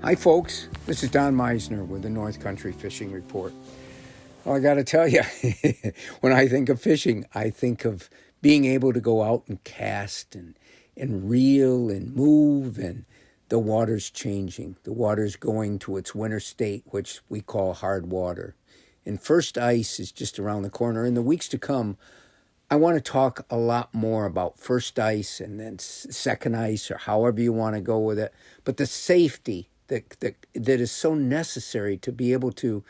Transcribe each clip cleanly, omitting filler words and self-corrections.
Hi, folks. This is Don Meisner with the North Country Fishing Report. Well, I got to tell you, when I think of fishing, I think of being able to go out and cast and reel and move, and the water's changing. The water's going to its winter state, which we call hard water. And first ice is just around the corner. In the weeks to come, I want to talk a lot more about first ice and then second ice, or however you want to go with it. But the safety that is so necessary to be able to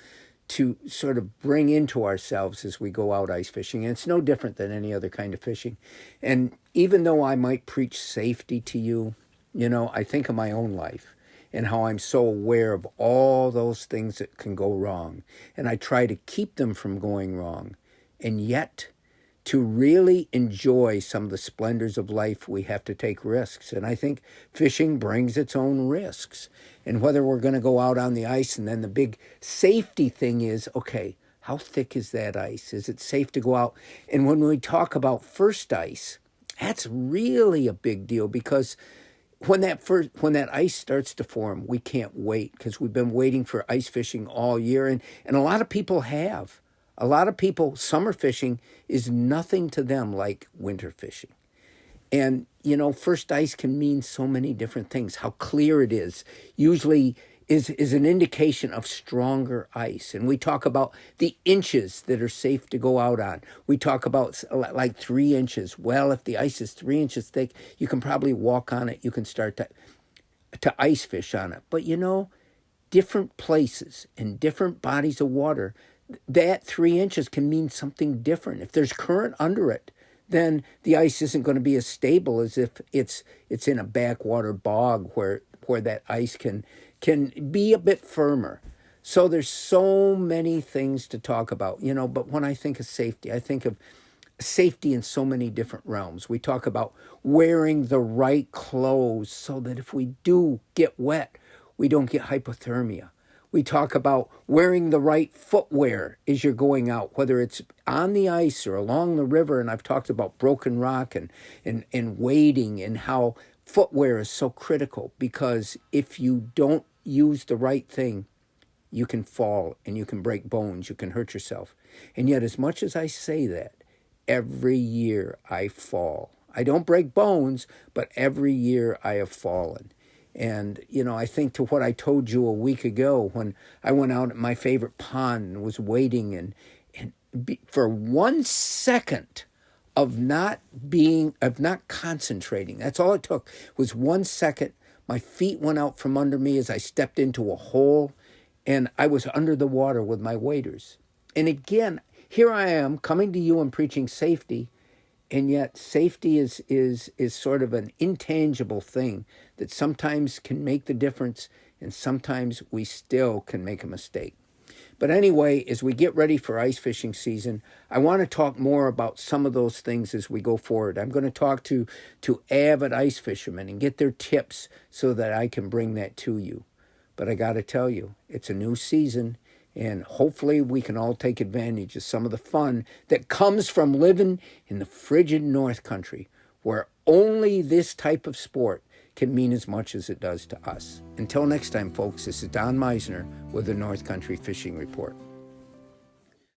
sort of bring into ourselves as we go out ice fishing. And it's no different than any other kind of fishing. And even though I might preach safety to you, I think of my own life and how I'm so aware of all those things that can go wrong. And I try to keep them from going wrong. And yet, to really enjoy some of the splendors of life, we have to take risks. And I think fishing brings its own risks. And whether we're going to go out on the ice, and then the big safety thing is, okay, how thick is that ice? Is it safe to go out? And when we talk about first ice, that's really a big deal, because when that ice starts to form, we can't wait, because we've been waiting for ice fishing all year. And a lot of people have. A lot of people, summer fishing is nothing to them like winter fishing. And, first ice can mean so many different things. How clear it is usually is an indication of stronger ice. And we talk about the inches that are safe to go out on. We talk about like 3 inches. Well, if the ice is 3 inches thick, you can probably walk on it. You can start to ice fish on it. But, different places and different bodies of water, that 3 inches can mean something different. If there's current under it, then the ice isn't going to be as stable as if it's in a backwater bog where that ice can be a bit firmer. So there's so many things to talk about, but when I think of safety, I think of safety in so many different realms. We talk about wearing the right clothes so that if we do get wet, we don't get hypothermia. We talk about wearing the right footwear as you're going out, whether it's on the ice or along the river. And I've talked about broken rock and wading, and how footwear is so critical, because if you don't use the right thing, you can fall and you can break bones, you can hurt yourself. And yet, as much as I say that, every year I fall. I don't break bones, but every year I have fallen. And, I think to what I told you a week ago when I went out at my favorite pond and was waiting, and for 1 second of not concentrating, that's all it took, was 1 second. My feet went out from under me as I stepped into a hole, and I was under the water with my waders. And again, here I am coming to you and preaching safety. And yet safety is sort of an intangible thing that sometimes can make the difference, and sometimes we still can make a mistake. But anyway, as we get ready for ice fishing season, I want to talk more about some of those things as we go forward. I'm going to talk to avid ice fishermen and get their tips so that I can bring that to you. But I got to tell you, it's a new season. And hopefully we can all take advantage of some of the fun that comes from living in the frigid North Country, where only this type of sport can mean as much as it does to us. Until next time, folks, this is Don Meisner with the North Country Fishing Report.